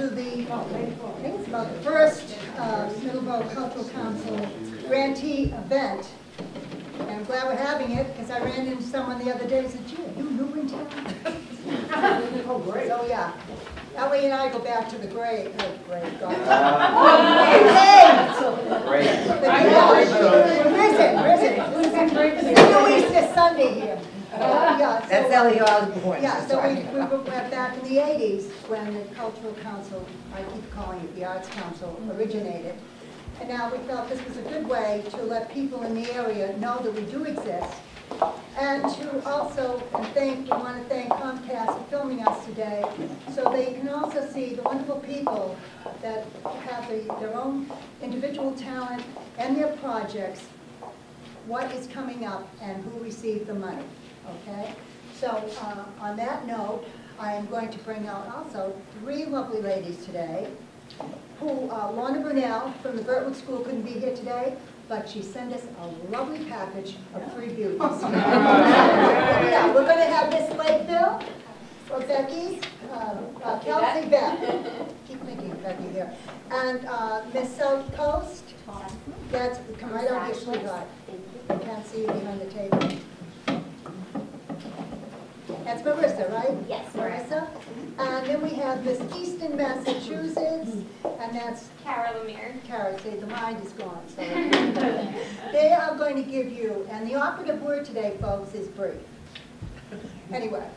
to the first Middleborough Cultural Council grantee event. And I'm glad we're having it because I ran into someone the other day and said, gee, are you new in town? Oh, great. So, yeah. Ellie and I go back to the grave. Oh, great. God. Risen. New Easter Sunday here. Yeah, so, that's Ellie Osborne. Yeah, so we went back in the 80s when the Cultural Council, I keep calling it the Arts Council, originated. And now we felt this was a good way to let people in the area know that we do exist. And to also, we want to thank Comcast for filming us today, so they can also see the wonderful people that have their own individual talent and their projects, what is coming up, and who received the money. Okay? So on that note, I am going to bring out also 3 lovely ladies today, who, Lorna Brunel from the Burtwood School couldn't be here today, but she sent us a lovely package of free beauties. Yeah, we're going to have Miss Lakeville, or Becky, Kelsey Beth, keep thinking Becky here, and Miss South Coast. That's, come right over here, sweetheart. I can't see you behind the table. That's Marissa, right? Yes, Marissa. And then we have Miss Easton, Massachusetts, and that's Cara Lemire. Cara, see, the mind is gone. So they are going to give you, and the operative word today, folks, is brief. Anyway,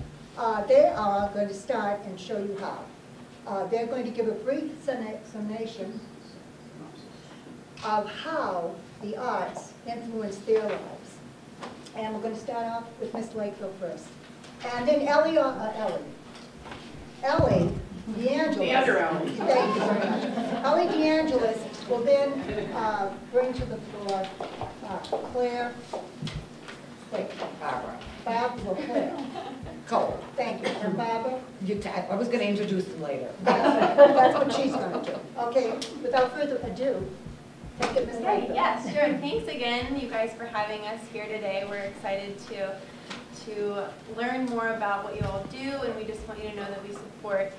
they are going to start and show you how. They're going to give a brief summation of how the arts influence their lives. And we're going to start off with Miss Lakeville first. And then Ellie DeAngelis. The other Ellie. Thank you very much. Ellie DeAngelis will then bring to the floor Claire. Wait. Barbara Claire. Cole. Thank you. And Barbara. I was going to introduce them later. That's what she's going to do. Okay, without further ado, take it, Ms. Okay, Lakeville. yes, sure. Thanks again, you guys, for having us here today. We're excited to learn more about what you all do, and we just want you to know that we support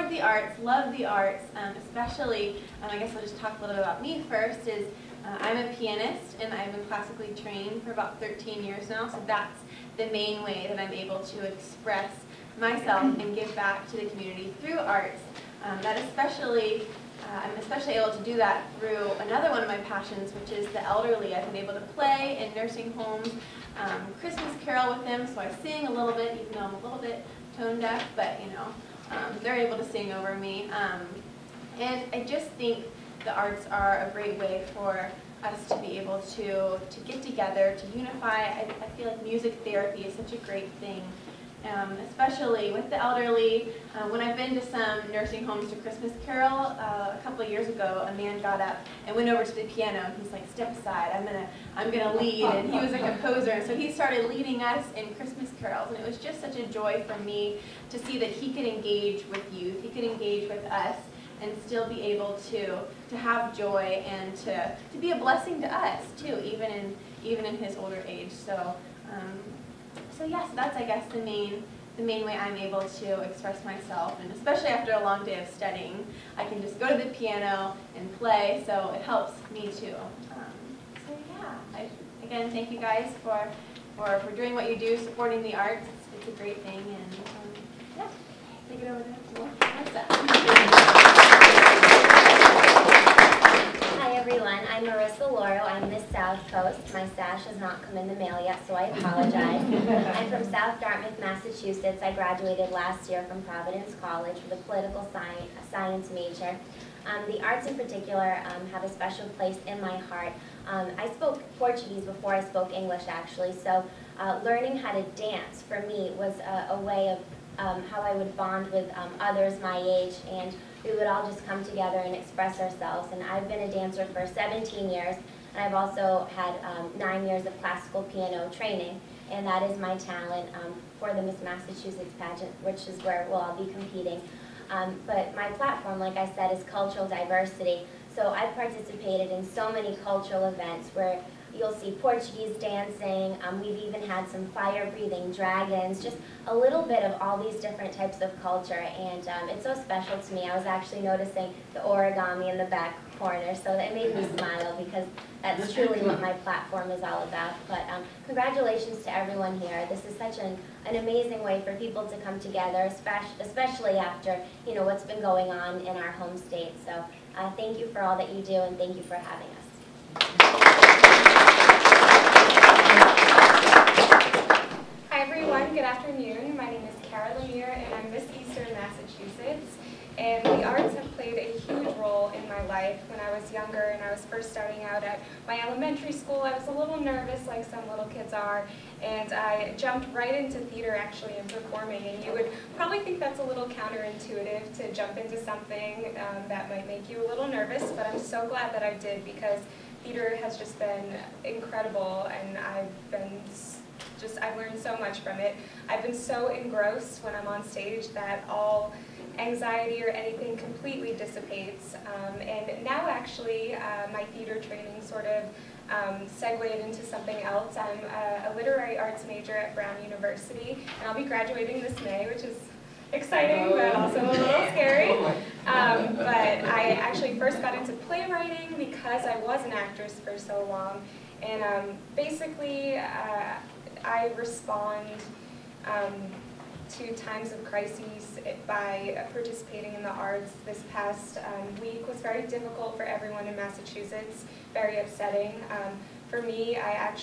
the arts, love the arts, especially, I guess I'll just talk a little bit about me first, is I'm a pianist, and I've been classically trained for about 13 years now, so that's the main way that I'm able to express myself and give back to the community through arts. I'm especially able to do that through another one of my passions, which is the elderly. I've been able to play in nursing homes, Christmas carol with them, so I sing a little bit, even though I'm a little bit tone deaf, but you know, they're able to sing over me. And I just think the arts are a great way for us to be able to get together, to unify. I feel like music therapy is such a great thing. Especially with the elderly. When I've been to some nursing homes to Christmas Carol, a couple of years ago, a man got up and went over to the piano, and he's like, "Step aside, I'm gonna lead." And he was a composer, and so he started leading us in Christmas carols, and it was just such a joy for me to see that he could engage with youth, he could engage with us, and still be able to have joy and to be a blessing to us too, even in his older age. So. So yes, that's, I guess, the main way I'm able to express myself, and especially after a long day of studying, I can just go to the piano and play, so it helps me too. So yeah, again, thank you guys for doing what you do, supporting the arts. It's a great thing, and yeah, take it over to Melissa. Hi everyone, I'm Marissa Laurel. I'm Miss South Coast. My sash has not come in the mail yet, so I apologize. I'm from South Dartmouth, Massachusetts. I graduated last year from Providence College with a political science major. The arts in particular have a special place in my heart. I spoke Portuguese before I spoke English, actually, so learning how to dance for me was a way of how I would bond with others my age, and we would all just come together and express ourselves. And I've been a dancer for 17 years, and I've also had 9 years of classical piano training, and that is my talent for the Miss Massachusetts pageant, which is where we'll all be competing. But my platform, like I said, is cultural diversity. So I've participated in so many cultural events where you'll see Portuguese dancing, we've even had some fire-breathing dragons, just a little bit of all these different types of culture, and it's so special to me. I was actually noticing the origami in the back corner, so it made me smile because that's truly what my platform is all about. But congratulations to everyone here. This is such an amazing way for people to come together, especially after, you know, what's been going on in our home state. So thank you for all that you do, and thank you for having us. Hi everyone, good afternoon. My name is Kara Lemire and I'm Miss Eastern Massachusetts. And the arts have played a huge role in my life. When I was younger and I was first starting out at my elementary school, I was a little nervous like some little kids are. And I jumped right into theater actually and performing. And you would probably think that's a little counterintuitive to jump into something that might make you a little nervous. But I'm so glad that I did because theater has just been incredible and I've learned so much from it. I've been so engrossed when I'm on stage that all anxiety or anything completely dissipates. And now actually my theater training sort of segued into something else. I'm a literary arts major at Brown University and I'll be graduating this May, which is exciting but also a little scary. But I actually first got into playwriting because I was an actress for so long. And basically I respond to times of crises by participating in the arts. This past week was very difficult for everyone in Massachusetts, very upsetting. For me, I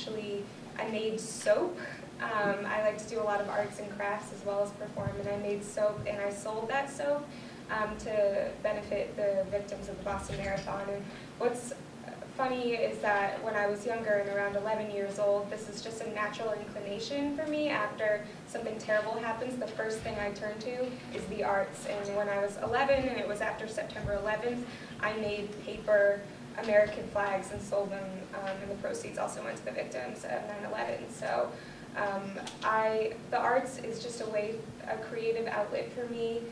made soap. I like to do a lot of arts and crafts as well as perform, and I made soap and I sold that soap to benefit the victims of the Boston Marathon. And what's funny is that when I was younger and around 11 years old, this is just a natural inclination for me. After something terrible happens, the first thing I turn to is the arts. And when I was 11, and it was after September 11th, I made paper American flags and sold them, and the proceeds also went to the victims of 9/11. So the arts is just a creative outlet for me.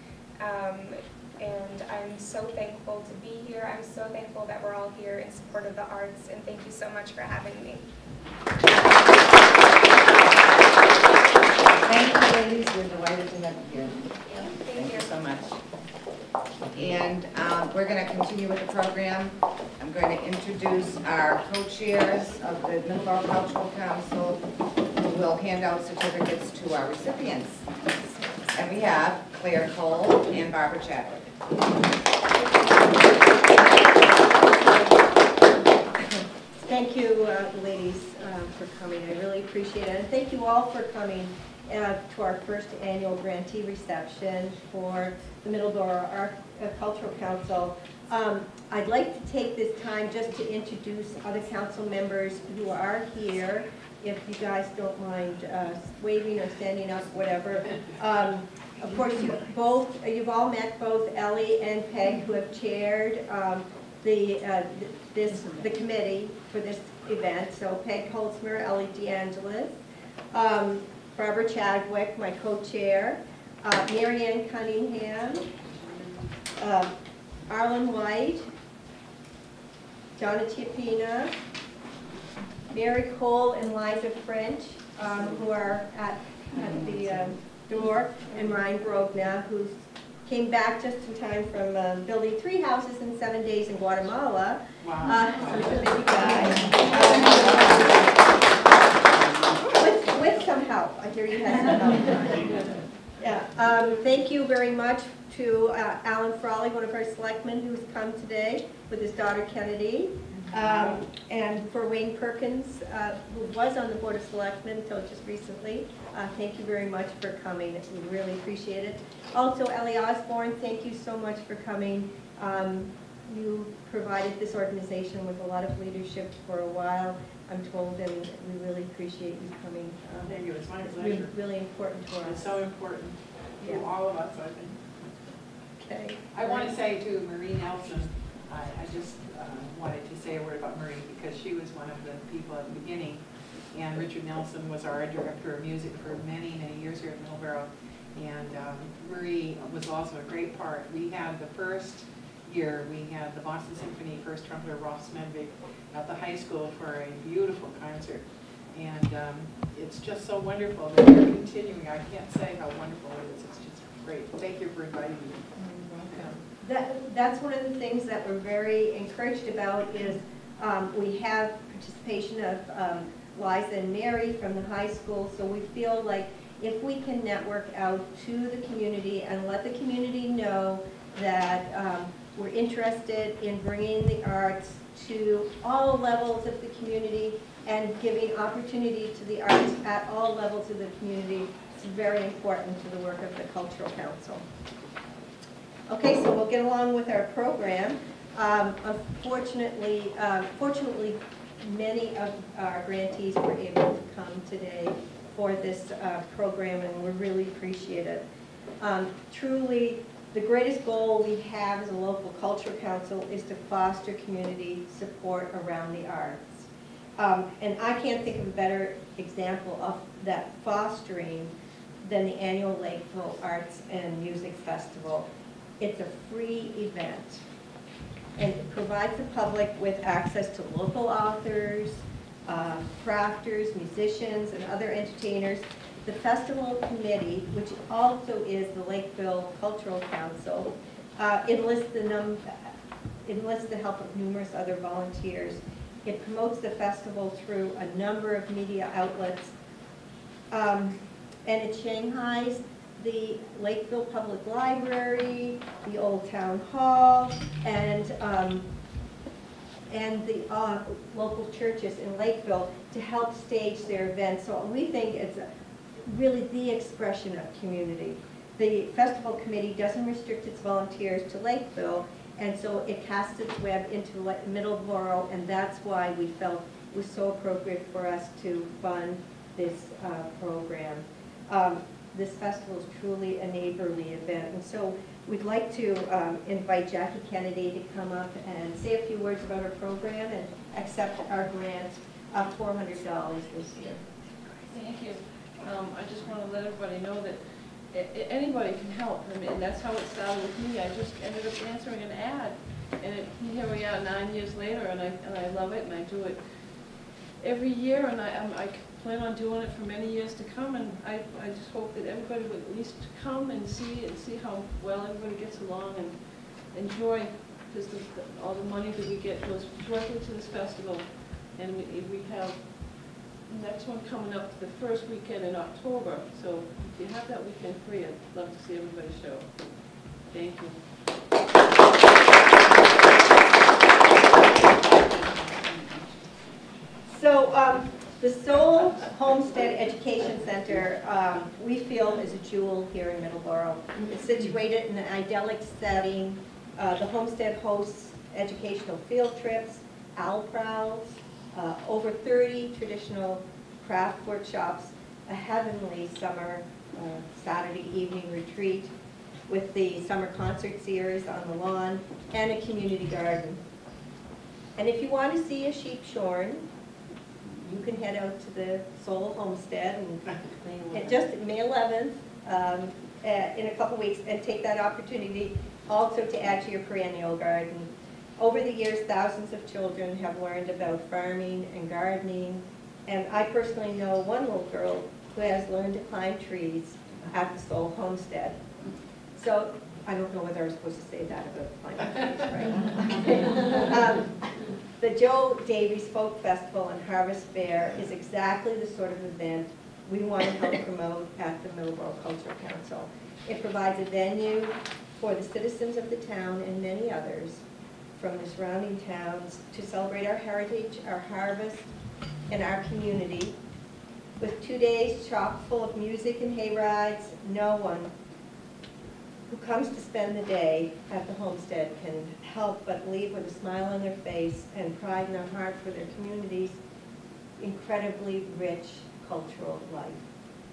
And I'm so thankful to be here. I'm so thankful that we're all here in support of the arts, and thank you so much for having me. Thank you, ladies. We're delighted to have you here. Thank you So much. And we're going to continue with the program. I'm going to introduce our co-chairs of the Middleborough Cultural Council, who will hand out certificates to our recipients. And we have Claire Cole and Barbara Chadwick. Thank you, ladies, for coming. I really appreciate it. And thank you all for coming to our first annual grantee reception for the Middleborough Cultural Council. I'd like to take this time just to introduce other council members who are here, if you guys don't mind waving or standing up, whatever. Of course, you've all met both Ellie and Peg, who have chaired the committee for this event. So Peg Holtzmer, Ellie DeAngelis, Barbara Chadwick, my co-chair, Marianne Cunningham, Arlen White, Donna Tiapina, Mary Cole and Liza French, who are at the door, and Ryan Grosvenor, who came back just in time from building 3 houses in 7 days in Guatemala. Wow. So he's a busy guy. With some help. I hear you had some help. Yeah. Thank you very much to Alan Frawley, one of our selectmen, who's come today with his daughter Kennedy. And for Wayne Perkins, who was on the Board of Selectmen until just recently, thank you very much for coming. We really appreciate it. Also, Ellie Osborne, thank you so much for coming. You provided this organization with a lot of leadership for a while, I'm told, and we really appreciate you coming. Thank you. It's my It's pleasure. really important to us. It's so important to all of us, I think. Okay. I want to say to Marie Nelson, I just wanted to say a word about Marie because she was one of the people at the beginning, and Richard Nelson was our director of music for many, many years here at Middleborough, and Marie was also a great part. We had the first year, we had the Boston Symphony first trumpeter Ross Medvig at the high school for a beautiful concert. And it's just so wonderful that you're continuing. I can't say how wonderful it is. It's just great. Thank you for inviting me. That's one of the things that we're very encouraged about is we have participation of Liza and Mary from the high school, so we feel like if we can network out to the community and let the community know that we're interested in bringing the arts to all levels of the community and giving opportunity to the arts at all levels of the community, it's very important to the work of the Cultural Council. Okay, so we'll get along with our program. Fortunately, many of our grantees were able to come today for this program, and we're really appreciative. Truly, the greatest goal we have as a local cultural council is to foster community support around the arts. And I can't think of a better example of that fostering than the annual Lakeville Arts and Music Festival. It's a free event, and it provides the public with access to local authors, crafters, musicians, and other entertainers. The festival committee, which also is the Lakeville Cultural Council, enlists the help of numerous other volunteers. It promotes the festival through a number of media outlets, and it shanghais the Lakeville Public Library, the Old Town Hall, and the local churches in Lakeville to help stage their events. So we think it's really the expression of community. The festival committee doesn't restrict its volunteers to Lakeville, and so it casts its web into Middleborough, and that's why we felt it was so appropriate for us to fund this program. This festival is truly a neighborly event, and so we'd like to invite Jackie Kennedy to come up and say a few words about our program and accept our grant of $400 this year. Thank you. I just want to let everybody know that anybody can help. I mean, that's how it started with me. I just ended up answering an ad, and here we are 9 years later, and I love it, and I do it every year, and I plan on doing it for many years to come, and I just hope that everybody would at least come and see how well everybody gets along and enjoy, because all the money that we get goes directly to this festival, and we have the next one coming up the first weekend in October, so if you have that weekend free, I'd love to see everybody show. Thank you. So the Soul Homestead Education Center, we feel, is a jewel here in Middleborough. It's situated in an idyllic setting. The homestead hosts educational field trips, owl prowls, over 30 traditional craft workshops, a heavenly summer Saturday evening retreat with the summer concert series on the lawn, and a community garden. And if you want to see a sheep shorn, you can head out to the Soul Homestead and just May 11th in a couple weeks, and take that opportunity also to add to your perennial garden. Over the years, thousands of children have learned about farming and gardening, and I personally know one little girl who has learned to climb trees at the Soul Homestead. So I don't know whether I was supposed to say that about climbing trees, right? The Joe Davies Folk Festival and Harvest Fair is exactly the sort of event we want to help promote at the Middleborough Cultural Council. It provides a venue for the citizens of the town and many others from the surrounding towns to celebrate our heritage, our harvest, and our community. With 2 days chock full of music and hay rides, no one who comes to spend the day at the homestead can help but leave with a smile on their face and pride in their heart for their community's incredibly rich cultural life.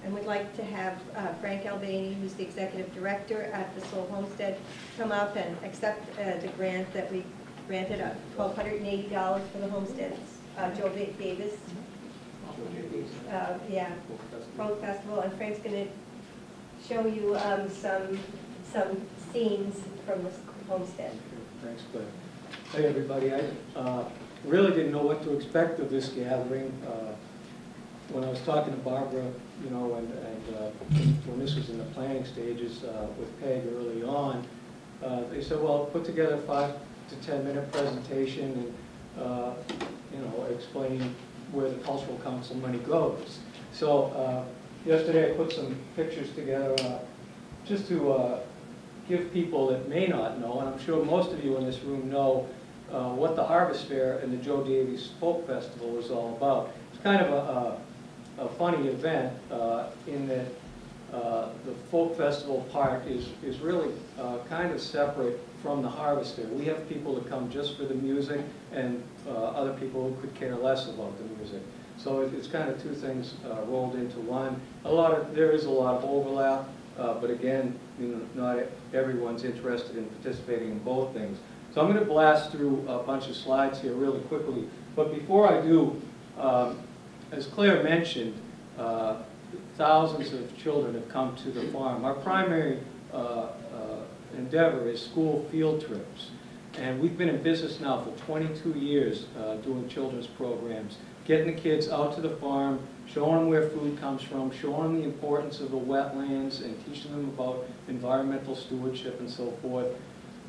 And we'd like to have Frank Albany, who's the executive director at the Soul Homestead, come up and accept the grant that we granted, $1,280 for the homestead. Joe Davis, Folk Festival, and Frank's going to show you some scenes from the homestead. Thanks, Cliff. Hey, everybody. I really didn't know what to expect of this gathering. When I was talking to Barbara, you know, and when this was in the planning stages with Peg early on, they said, well, put together a 5 to 10 minute presentation and, you know, explain where the Cultural Council money goes. So yesterday I put some pictures together just to give people that may not know, and I'm sure most of you in this room know, what the Harvest Fair and the Joe Davies Folk Festival is all about. It's kind of a funny event in that the folk festival part is really kind of separate from the Harvest Fair. We have people that come just for the music and other people who could care less about the music. So it's kind of two things rolled into one. There is a lot of overlap, but again, you know, not everyone's interested in participating in both things. So I'm going to blast through a bunch of slides here really quickly. But before I do, as Claire mentioned, thousands of children have come to the farm. Our primary endeavor is school field trips. And we've been in business now for 22 years doing children's programs, getting the kids out to the farm, showing them where food comes from, showing them the importance of the wetlands, and teaching them about environmental stewardship and so forth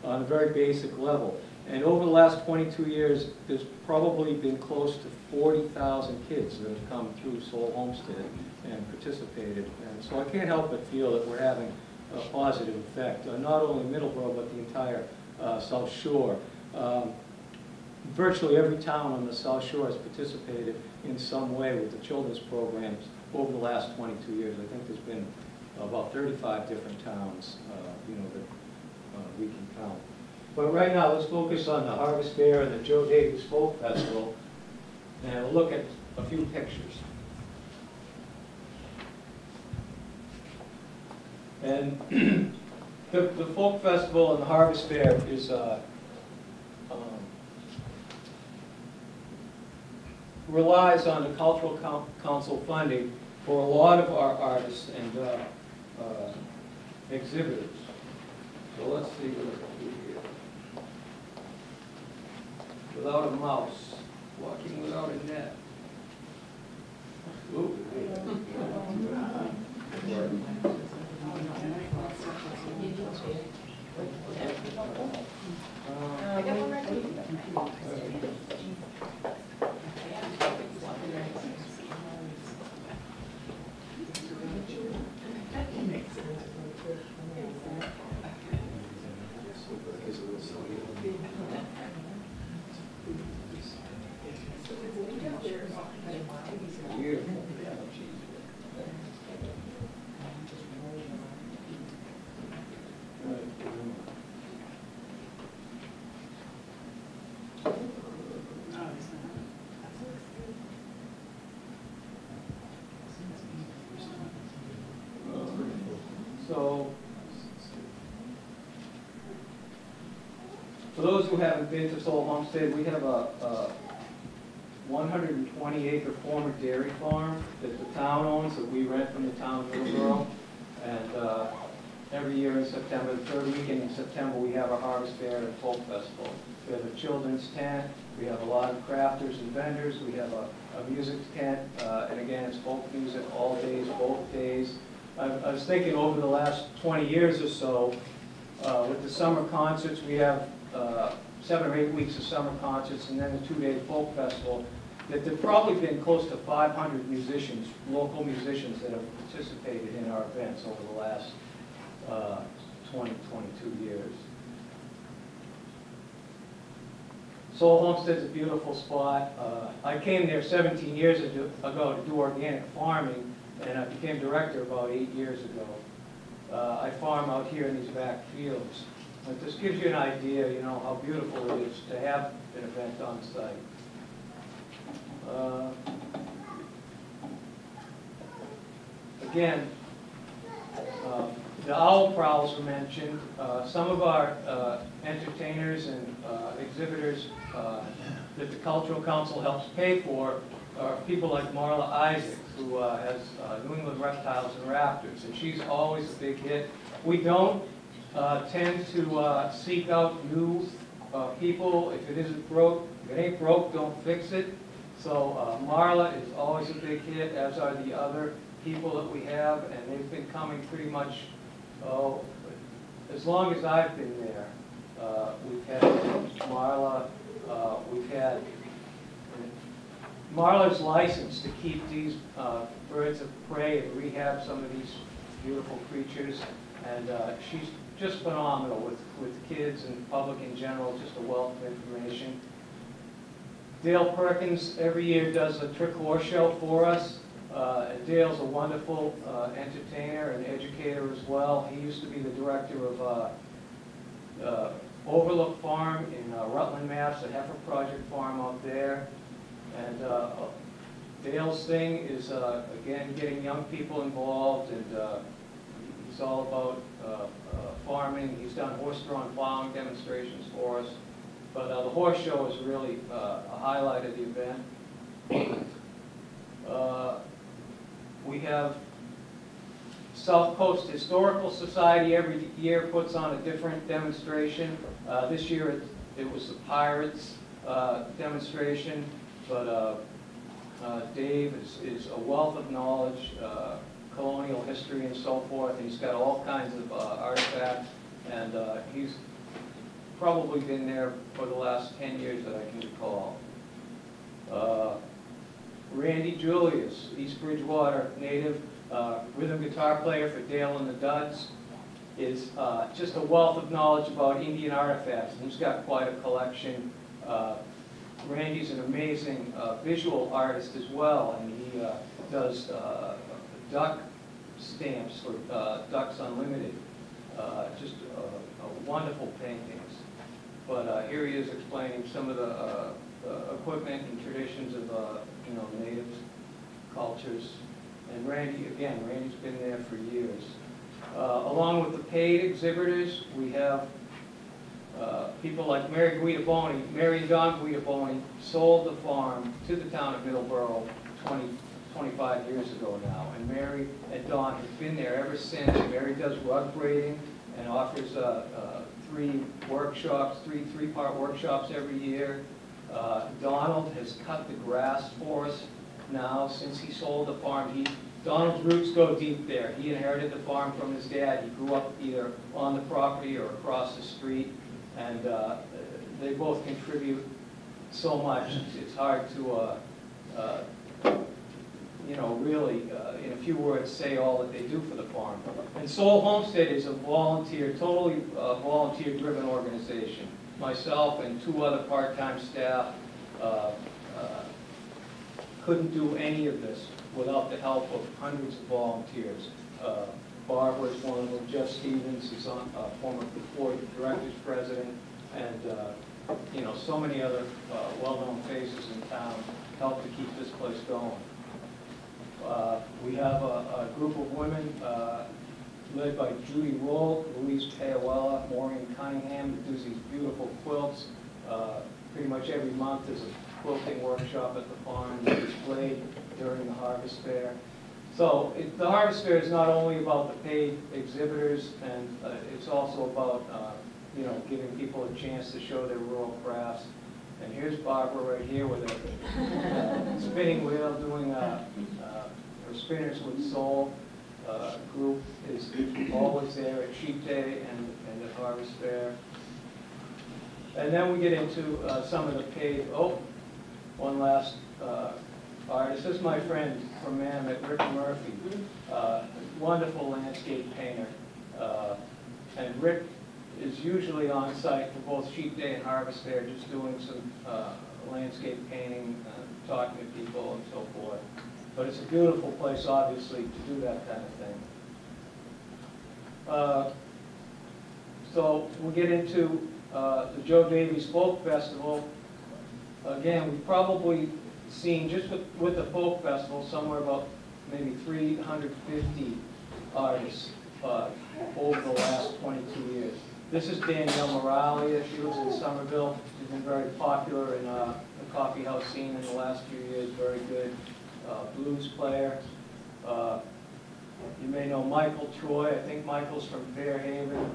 on a very basic level. And over the last 22 years, there's probably been close to 40,000 kids that have come through Soul Homestead and participated. And so I can't help but feel that we're having a positive effect, not only Middleborough, but the entire South Shore. Virtually every town on the South Shore has participated in some way with the children's programs over the last 22 years. I think there's been about 35 different towns, you know, that we can count. But right now, let's focus on the Harvest Fair and the Joe Davies Folk Festival, and we'll look at a few pictures. And the Folk Festival and the Harvest Fair is relies on the Cultural Council funding for a lot of our artists and exhibitors. So let's see what we can do here. Without a mouse, walking without a net. Ooh. I got one right here. So, for those who haven't been to Soul Homestead, we have a 120-acre former dairy farm that the town owns, that we rent from the town of Middleborough. And every year in September, the third weekend in September, we have our Harvest Fair and Folk Festival. We have a children's tent, we have a lot of crafters and vendors, we have a music tent, and again, it's folk music all days, both days. I was thinking over the last 20 years or so, with the summer concerts, we have 7 or 8 weeks of summer concerts and then a 2-day folk festival, that there've probably been close to 500 musicians, local musicians, that have participated in our events over the last 22 years. Soul Homestead's a beautiful spot. I came there 17 years ago to do organic farming, and I became director about 8 years ago. I farm out here in these back fields. But this gives you an idea, you know, how beautiful it is to have an event on site. Again, the owl prowls were mentioned. Some of our entertainers and exhibitors that the Cultural Council helps pay for are people like Marla Isaac, who has New England Reptiles and Raptors, and she's always a big hit. We don't tend to seek out new people, if it isn't broke, if it ain't broke, don't fix it. So Marla is always a big hit, as are the other people that we have, and they've been coming pretty much, as long as I've been there. We've had Marla, we've had Marla's license to keep these birds of prey and rehab some of these beautiful creatures, and she's just phenomenal with kids and public in general, just a wealth of information. Dale Perkins every year does a trick horse show for us. And Dale's a wonderful entertainer and educator as well. He used to be the director of Overlook Farm in Rutland, Mass., the heifer project farm out there. And Dale's thing is, again, getting young people involved, and he's all about farming. He's done horse-drawn plowing demonstrations for us. But the horse show is really a highlight of the event. We have South Coast Historical Society every year puts on a different demonstration. This year it was the Pirates demonstration, but Dave is a wealth of knowledge, colonial history and so forth. He's got all kinds of artifacts, and he's probably been there for the last 10 years that I can recall. Randy Julius, East Bridgewater native, rhythm guitar player for Dale and the Duds, is just a wealth of knowledge about Indian artifacts. He's got quite a collection. Randy's an amazing visual artist as well, and he does duck stamps for Ducks Unlimited. Just wonderful paintings. But here he is explaining some of the equipment and traditions of native cultures. And Randy, again, Randy's been there for years. Along with the paid exhibitors, we have people like Mary Guidaboni. Mary and Don Guidaboni sold the farm to the town of Middleborough 25 years ago now. And Mary and Don have been there ever since. Mary does rug braiding and offers three-part workshops every year. Donald has cut the grass for us now since he sold the farm. Donald's roots go deep there. He inherited the farm from his dad. He grew up either on the property or across the street, and they both contribute so much. It's hard to, really, in a few words, say all that they do for the farm. And Soul Homestead is a totally volunteer-driven organization. Myself and 2 other part-time staff couldn't do any of this without the help of hundreds of volunteers. Barbara is one of them. Jeff Stevens is former board of directors president, and so many other well-known faces in town help to keep this place going. We have a group of women led by Judy Roll, Louise Paola, Maureen Cunningham, who does these beautiful quilts. Pretty much every month there's a quilting workshop at the farm that's displayed during the Harvest Fair. So the Harvest Fair is not only about the paid exhibitors, and it's also about giving people a chance to show their rural crafts. And here's Barbara right here with a spinning wheel doing her Spinners with Soul group is always there at Sheep Day and at Harvest Fair. And then we get into some of the paid, one last artist. This is my friend from Manamet, Rick Murphy, wonderful landscape painter. And Rick is usually on site for both Sheep Day and Harvest Fair, just doing some landscape painting, talking to people and so forth. But it's a beautiful place, obviously, to do that kind of thing. So we get into the Joe Davies Folk Festival. Again, we've probably seen, just with the Folk Festival, somewhere about maybe 350 artists over the last 22 years. This is Danielle Moralia. She lives in Somerville. She's been very popular in the coffee house scene in the last few years, very good blues player. You may know Michael Troy. I think Michael's from Fairhaven,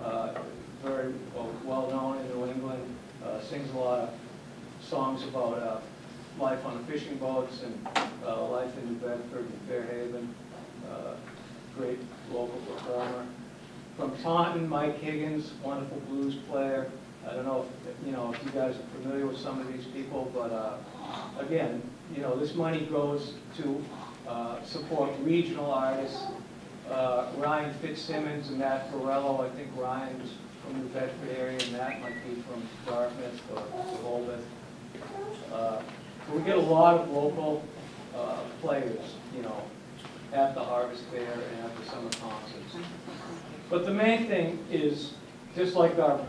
very well known in New England. sings a lot of songs about life on the fishing boats and life in New Bedford and Fairhaven. Great local performer. From Taunton, Mike Higgins, wonderful blues player. I don't know if you guys are familiar with some of these people, but again, this money goes to support regional artists. Ryan Fitzsimmons and Matt Farello. I think Ryan's from the Bedford area, and Matt might be from Dartmouth or Rehoboth. So we get a lot of local players, at the Harvest Fair and at the summer concerts. But the main thing is, just like our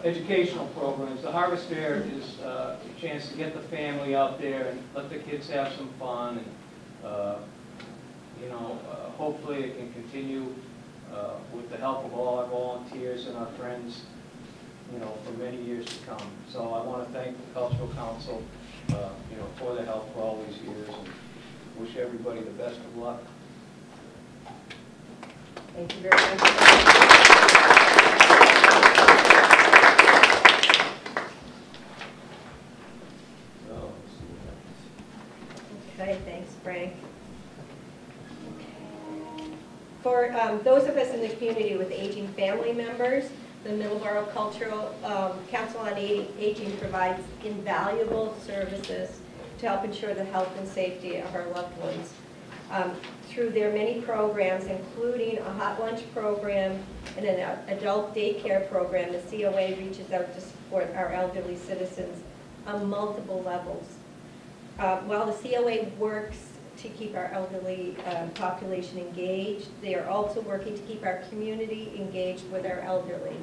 educational programs, the Harvest Fair is a chance to get the family out there and let the kids have some fun, and hopefully it can continue with the help of all our volunteers and our friends, for many years to come. So I want to thank the Cultural Council, for their help for all these years, and wish everybody the best of luck. Thank you very much. Okay, thanks, Frank. For those of us in the community with aging family members, the Middleborough Cultural Council on Aging provides invaluable services to help ensure the health and safety of our loved ones. Through their many programs, including a hot lunch program and an adult daycare program, the COA reaches out to support our elderly citizens on multiple levels. While the COA works to keep our elderly population engaged, they are also working to keep our community engaged with our elderly.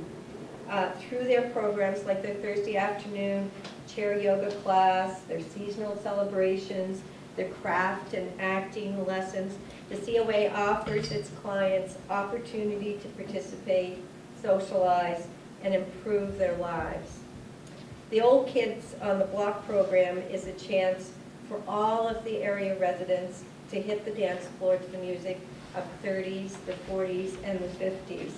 Through their programs like their Thursday afternoon chair yoga class, their seasonal celebrations, their craft and acting lessons, the COA offers its clients opportunity to participate, socialize, and improve their lives. The Old Kids on the Block program is a chance for all of the area residents to hit the dance floor to the music of 30s, the 40s, and the 50s.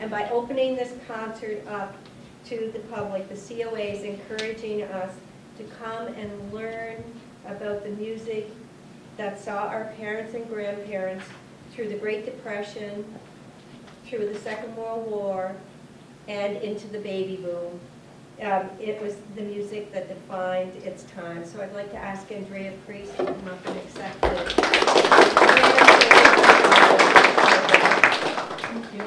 And by opening this concert up to the public, the COA is encouraging us to come and learn about the music that saw our parents and grandparents through the Great Depression, through the Second World War, and into the baby boom. It was the music that defined its time. So I'd like to ask Andrea Priest to come up and accept it. Thank you.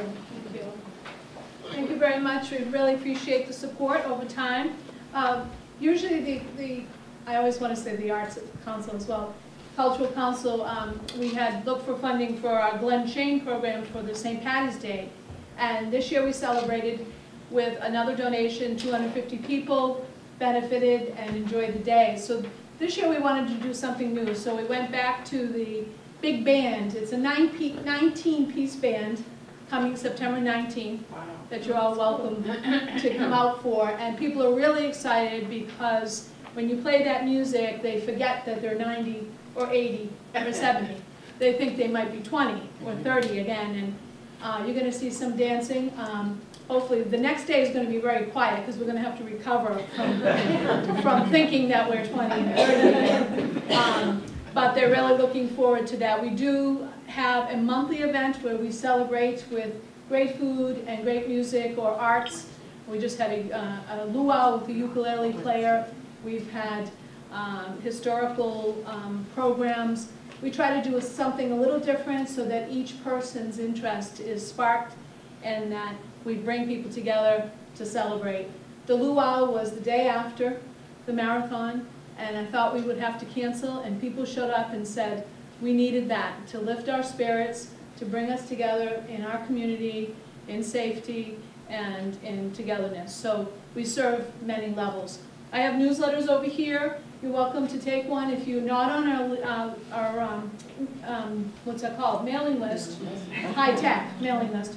Thank you very much. We really appreciate the support over time. Usually I always want to say the Arts Council as well, Cultural Council, we had looked for funding for our Glen Shane program for the St. Patty's Day. And this year we celebrated with another donation. 250 people benefited and enjoyed the day. So this year we wanted to do something new. So we went back to the big band. It's a 19-piece band coming September 19th that you're all welcome to come out for. And people are really excited because when you play that music, they forget that they're 90 or 80 or 70. They think they might be 20 or 30 again. And you're going to see some dancing. Hopefully, the next day is going to be very quiet because we're going to have to recover from thinking that we're 20 and 30. But they're really looking forward to that. We do have a monthly event where we celebrate with great food and great music or arts. We just had a luau with the ukulele player. We've had historical programs. We try to do something a little different so that each person's interest is sparked and that we bring people together to celebrate. The luau was the day after the marathon, and I thought we would have to cancel, and people showed up and said we needed that to lift our spirits, to bring us together in our community, in safety, and in togetherness. So we serve many levels. I have newsletters over here. You're welcome to take one. If you're not on our what's that called, mailing list, high-tech mailing list,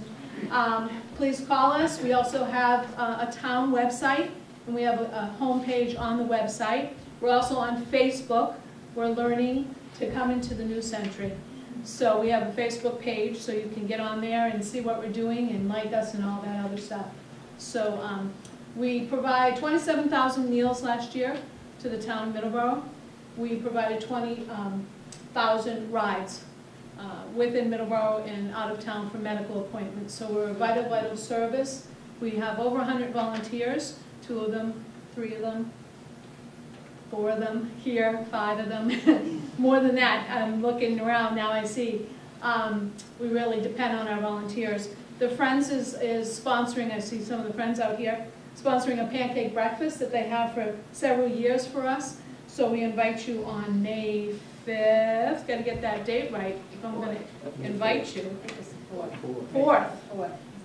please call us. We also have a town website, and we have a homepage on the website. We're also on Facebook. We're learning to come into the new century. So we have a Facebook page, so you can get on there and see what we're doing and like us and all that other stuff. So We provide 27,000 meals last year to the town of Middleborough. We provided 20,000 rides within Middleborough and out of town for medical appointments. So we're a vital, vital service. We have over 100 volunteers, 2 of them, 3 of them, 4 of them here, 5 of them. More than that, I'm looking around now, I see. We really depend on our volunteers. The Friends is sponsoring, I see some of the Friends out here, sponsoring a pancake breakfast that they have for several years for us. So we invite you on May 5th, got to get that date right, if I'm going to invite you. 4th.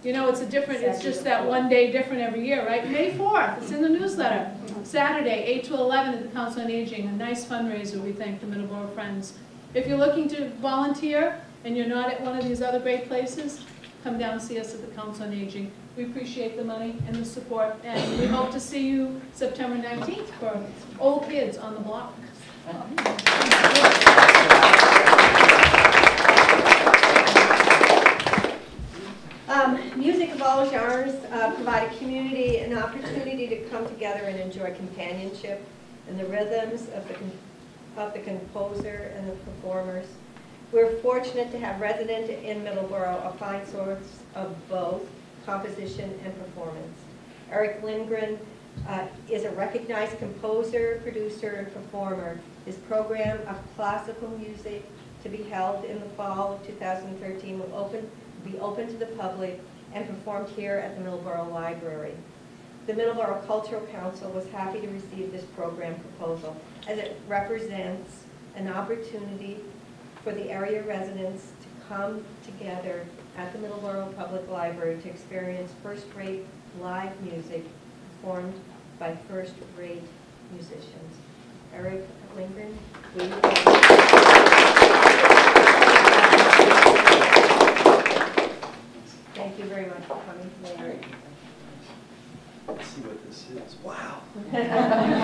You know, it's it's just that one day different every year, right? May 4th, it's in the newsletter. Saturday, 8 to 11 at the Council on Aging, a nice fundraiser, we thank the Middleborough Friends. If you're looking to volunteer and you're not at one of these other great places, come down and see us at the Council on Aging. We appreciate the money and the support, and we hope to see you September 19th for Old Kids on the Block. Music of all genres provide a community an opportunity to come together and enjoy companionship and the rhythms of the composer and the performers. We're fortunate to have resident in Middleborough, a fine source of both composition and performance. Eric Lindgren is a recognized composer, producer, and performer. His program of classical music to be held in the fall of 2013 will be open to the public and performed here at the Middleborough Library. The Middleborough Cultural Council was happy to receive this program proposal as it represents an opportunity for the area residents to come together at the Middleborough Public Library to experience first-rate live music performed by first-rate musicians. Eric Lindgren, please. Thank you very much for coming today. Let's see what this is. Wow.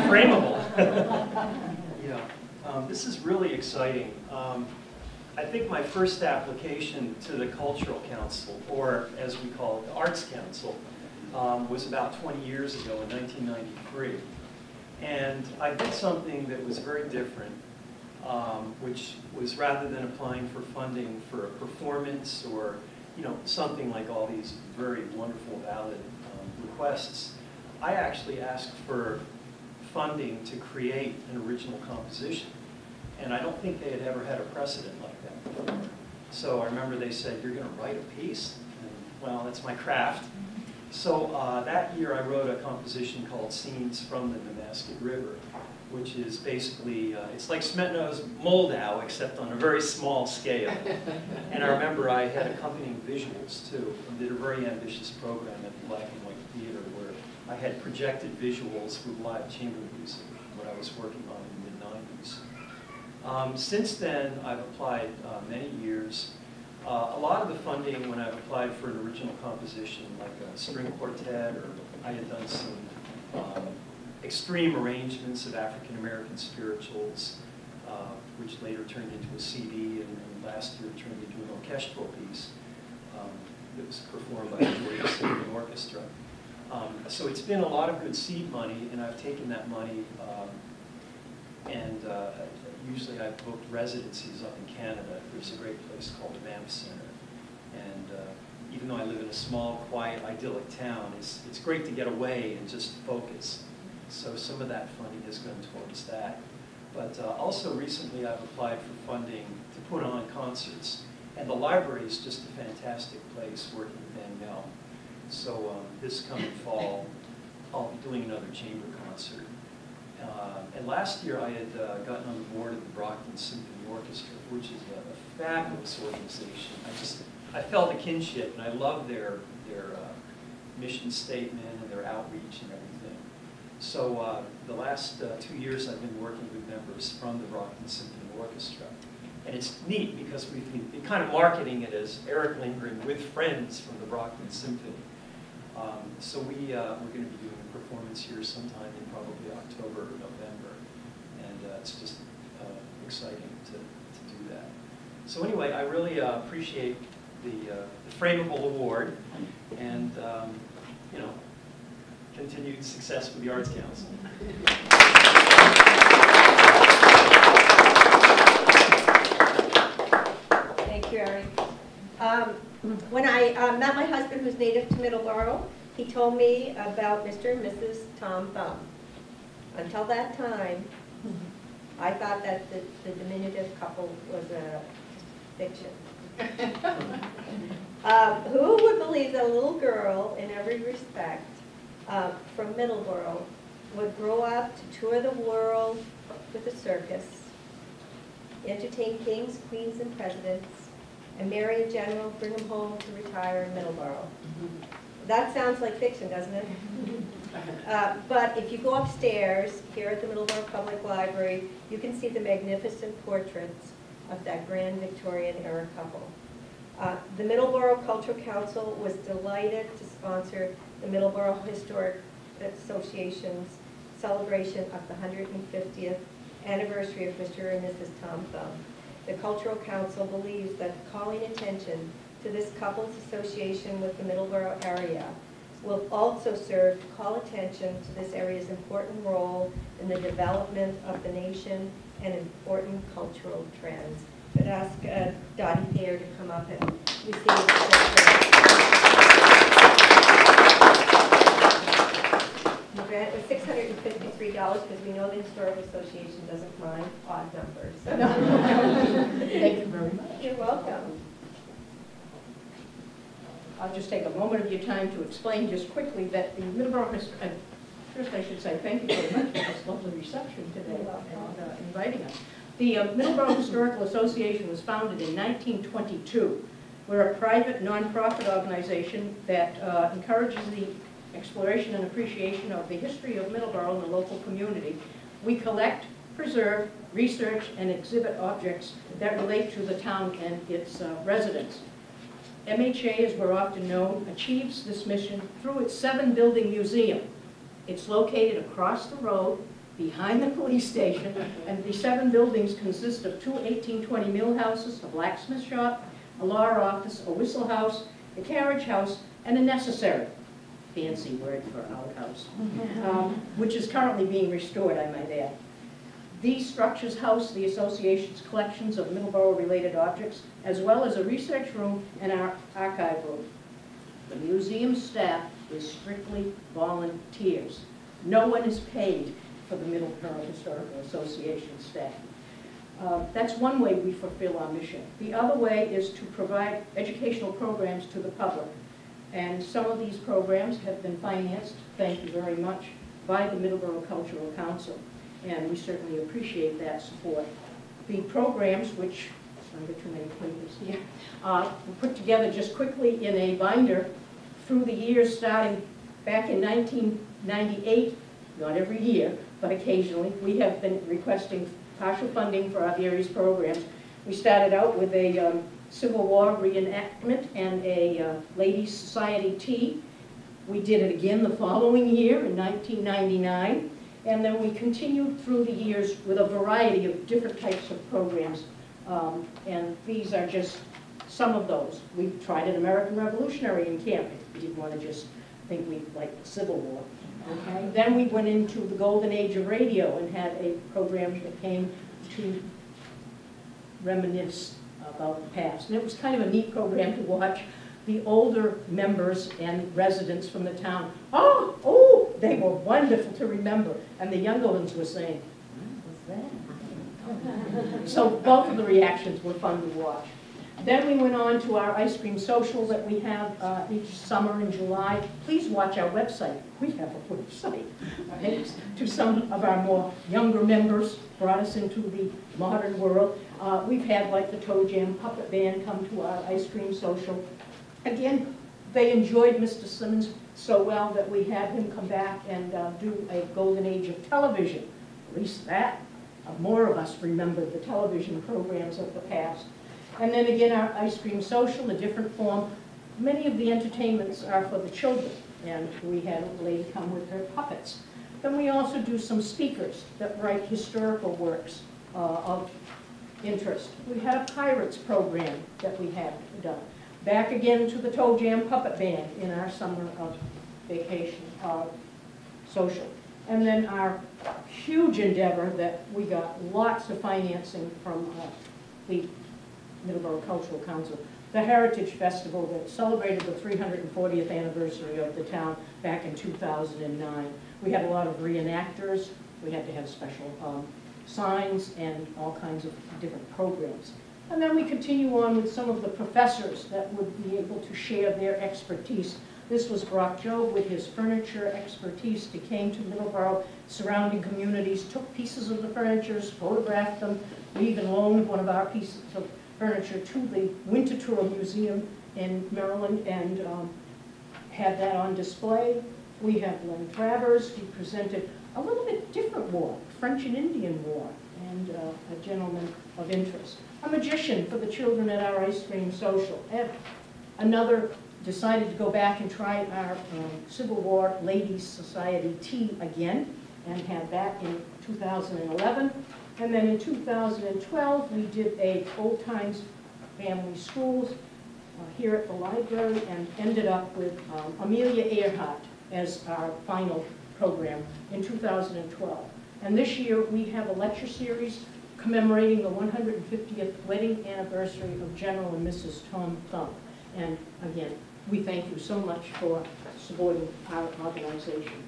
Frameable. Yeah. This is really exciting. I think my first application to the Cultural Council, or as we call it, the Arts Council, was about 20 years ago in 1993. And I did something that was very different, which was rather than applying for funding for a performance or something like all these very wonderful, valid requests, I actually asked for funding to create an original composition. And I don't think they had ever had a precedent like that before. So I remember they said, "You're going to write a piece?" And, well, that's my craft. So that year I wrote a composition called Scenes from the Nemasket River, which is basically, it's like Smetano's Moldau, except on a very small scale. And I remember I had accompanying visuals, too, and did a very ambitious program at the Black and White Theater where I had projected visuals with live chamber music, what I was working on in the mid-90s. Since then, I've applied many years. A lot of the funding, when I've applied for an original composition, like a string quartet, or I had done some extreme arrangements of African-American spirituals, which later turned into a CD, and last year turned into an orchestral piece that was performed by the Georgia Symphony Orchestra. So it's been a lot of good seed money, and I've taken that money and usually I've booked residencies up in Canada. There's a great place called the Banff Center. And even though I live in a small, quiet, idyllic town, it's great to get away and just focus. So some of that funding has gone towards that. But also recently I've applied for funding to put on concerts. And the library is just a fantastic place working with Danielle. So this coming fall, I'll be doing another chamber concert. And last year I had gotten on the board of the Brockton Symphony Orchestra, which is a fabulous organization. I felt a kinship, and I love their mission statement and their outreach and everything. So the last 2 years I've been working with members from the Brockton Symphony Orchestra. And it's neat because we've been kind of marketing it as Eric Lindgren with friends from the Brockton Symphony. So we're going to be doing a performance here sometime in probably October or November, and it's just exciting to do that. So anyway, I really appreciate the Frameable Award, and continued success with the Arts Council. Thank you, Eric. When I met my husband, who's native to Middleborough, he told me about Mr. and Mrs. Tom Thumb. Until that time, I thought that the diminutive couple was a fiction. Who would believe that a little girl, in every respect, from Middleborough, would grow up to tour the world with a circus, entertain kings, queens, and presidents, and marry a general, bring him home to retire in Middleborough? That sounds like fiction, doesn't it? But if you go upstairs, here at the Middleborough Public Library, you can see the magnificent portraits of that grand Victorian era couple. The Middleborough Cultural Council was delighted to sponsor the Middleborough Historic Association's celebration of the 150th anniversary of Mr. and Mrs. Tom Thumb. The Cultural Council believes that calling attention to this couple's association with the Middleborough area will also serve to call attention to this area's important role in the development of the nation and important cultural trends. I'd ask Dottie Thayer to come up and receive the grant was $653 because we know the Historical Association doesn't mind odd numbers. Thank you very much. You're welcome. I'll just take a moment of your time to explain just quickly that the Middleborough, first I should say thank you very much for this lovely reception today and inviting us. The Middleborough Historical Association was founded in 1922. We're a private, non-profit organization that encourages the exploration and appreciation of the history of Middleborough and the local community. We collect, preserve, research, and exhibit objects that relate to the town and its residents. MHA, as we're often known, achieves this mission through its 7-building museum. It's located across the road, behind the police station, and the 7 buildings consist of 2 1820 mill houses, a blacksmith shop, a law office, a whistle house, a carriage house, and a necessary, fancy word for outhouse, which is currently being restored, I might add. These structures house the association's collections of Middleborough-related objects, as well as a research room and our archive room. The museum staff is strictly volunteers. No one is paid for the Middleborough Historical Association staff. That's one way we fulfill our mission. The other way is to provide educational programs to the public. And some of these programs have been financed, thank you very much, by the Middleborough Cultural Council. And we certainly appreciate that support. The programs, which, I don't get too many papers here, were put together just quickly in a binder through the years starting back in 1998, not every year, but occasionally. We have been requesting partial funding for our various programs. We started out with a Civil War reenactment and a Ladies Society tea. We did it again the following year in 1999. And then we continued through the years with a variety of different types of programs. And these are just some of those. We tried an American Revolutionary encampment. We didn't want to just think we liked the Civil War. Okay. Then we went into the golden age of radio and had a program that came to reminisce about the past. And it was kind of a neat program to watch the older members and residents from the town. Oh, they were wonderful to remember. And the younger ones were saying, what was that? So both of the reactions were fun to watch. Then we went on to our ice cream social that we have each summer in July. Please watch our website. We have a website. Thanks to some of our more younger members, brought us into the modern world. We've had like the Toe Jam Puppet Band come to our ice cream social. Again, they enjoyed Mr. Simmons so well that we had him come back and do a golden age of television. At least that. More of us remember the television programs of the past. And then again, our ice cream social, a different form. Many of the entertainments are for the children, and we had a lady come with her puppets. Then we also do some speakers that write historical works of interest. We had a pirates program that we had done. Back again to the Toe Jam Puppet Band in our summer of vacation. social. And then our huge endeavor that we got lots of financing from the Middleborough Cultural Council, the Heritage Festival that celebrated the 340th anniversary of the town back in 2009. We had a lot of reenactors. We had to have special signs and all kinds of different programs. And then we continue on with some of the professors that would be able to share their expertise. This was Brock Jobe with his furniture expertise. He came to Middleborough, surrounding communities, took pieces of the furniture, photographed them. We even loaned one of our pieces of furniture to the Winterthur Museum in Maryland and had that on display. We have Len Travers. He presented a little bit different war, French and Indian War, and a gentleman of interest. A magician for the children at our ice cream social. And another decided to go back and try our Civil War Ladies Society tea again, and had that in 2011. And then in 2012, we did a Old Times Family Schools here at the library, and ended up with Amelia Earhart as our final program in 2012. And this year, we have a lecture series commemorating the 150th wedding anniversary of General and Mrs. Tom Thumb. And again, we thank you so much for supporting our organization.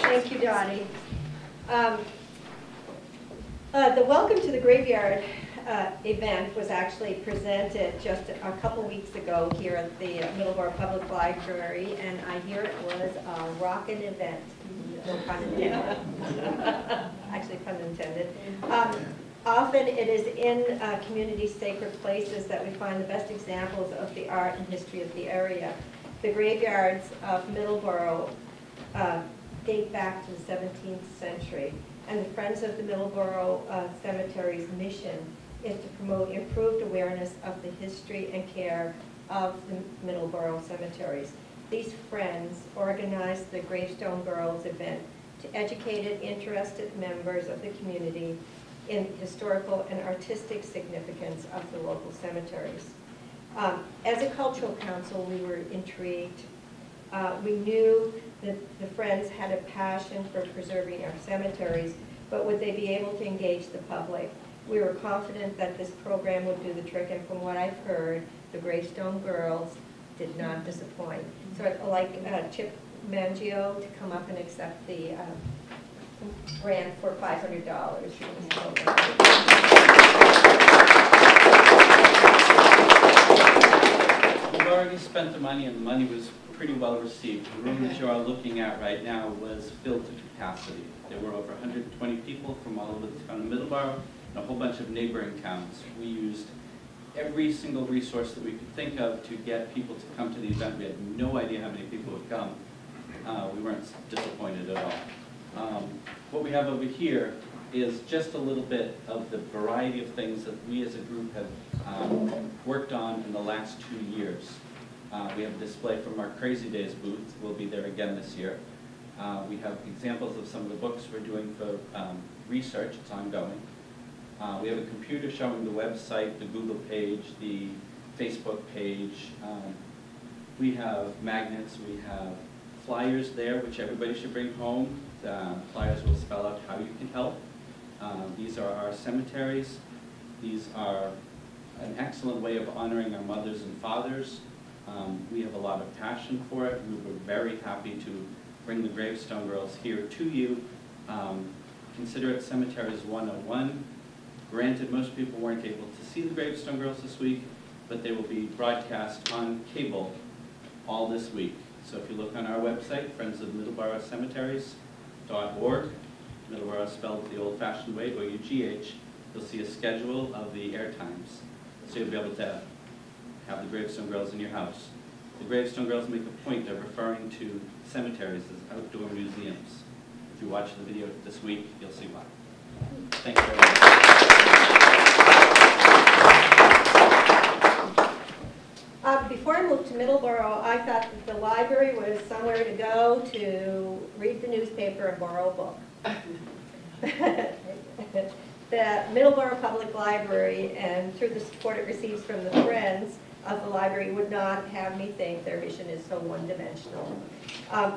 Thank you, Dottie. The Welcome to the Graveyard event was actually presented just a couple weeks ago here at the Middleborough Public Library, and I hear it was a rockin' event. No pun intended. Actually, pun intended. Often it is in community sacred places that we find the best examples of the art and history of the area. The graveyards of Middleborough date back to the 17th century, and the Friends of the Middleborough Cemetery's mission is to promote improved awareness of the history and care of the Middleborough cemeteries. These friends organized the Gravestone Girls event to educate interested members of the community in historical and artistic significance of the local cemeteries. As a cultural council, we were intrigued. We knew that the Friends had a passion for preserving our cemeteries, but would they be able to engage the public? We were confident that this program would do the trick, and from what I've heard, the Gravestone Girls did not disappoint. So I'd like Chip Mangio to come up and accept the grant for $500 for this program. We've already spent the money, and the money was pretty well received. The room that you are looking at right now was filled to capacity. There were over 120 people from all over the town of Middleborough and a whole bunch of neighboring towns. We used every single resource that we could think of to get people to come to the event. We had no idea how many people would come. We weren't disappointed at all. What we have over here is just a little bit of the variety of things that we as a group have worked on in the last 2 years. We have a display from our Crazy Days booth. We'll be there again this year. We have examples of some of the books we're doing for research. It's ongoing. We have a computer showing the website, the Google page, the Facebook page. We have magnets. We have flyers there, which everybody should bring home. The flyers will spell out how you can help. These are our cemeteries. These are an excellent way of honoring our mothers and fathers. We have a lot of passion for it. We were very happy to bring the Gravestone Girls here to you. Consider it Cemeteries 101. Granted, most people weren't able to see the Gravestone Girls this week, but they will be broadcast on cable all this week. So if you look on our website, friendsofmiddleboroughcemeteries.org, Middleborough spelled the old-fashioned way, O-U-G-H, you'll see a schedule of the air times. So you'll be able to have the Gravestone Girls in your house. The Gravestone Girls make a point of referring to cemeteries as outdoor museums. If you watch the video this week, you'll see why. Thank you very much. Before I moved to Middleborough, I thought that the library was somewhere to go to read the newspaper and borrow a book. The Middleborough Public Library, and through the support it receives from the Friends, of the library would not have me think their mission is so one-dimensional.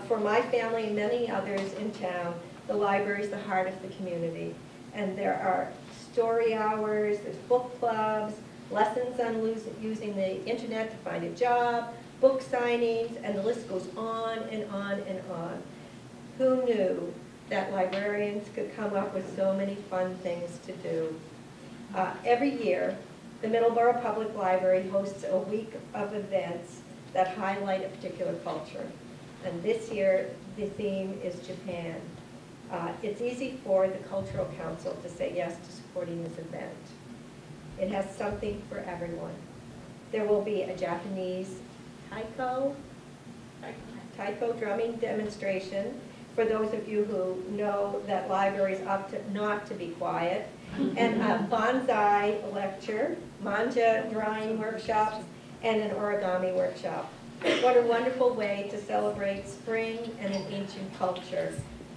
For my family and many others in town, the library is the heart of the community. And there are story hours, there's book clubs, lessons on using the internet to find a job, book signings, and the list goes on and on and on. Who knew that librarians could come up with so many fun things to do? Every year, the Middleborough Public Library hosts a week of events that highlight a particular culture. And this year, the theme is Japan. It's easy for the Cultural Council to say yes to supporting this event. It has something for everyone. There will be a Japanese taiko drumming demonstration for those of you who know that libraries ought not to be quiet, and a bonsai lecture, manja drawing workshops, and an origami workshop. What a wonderful way to celebrate spring and an ancient culture.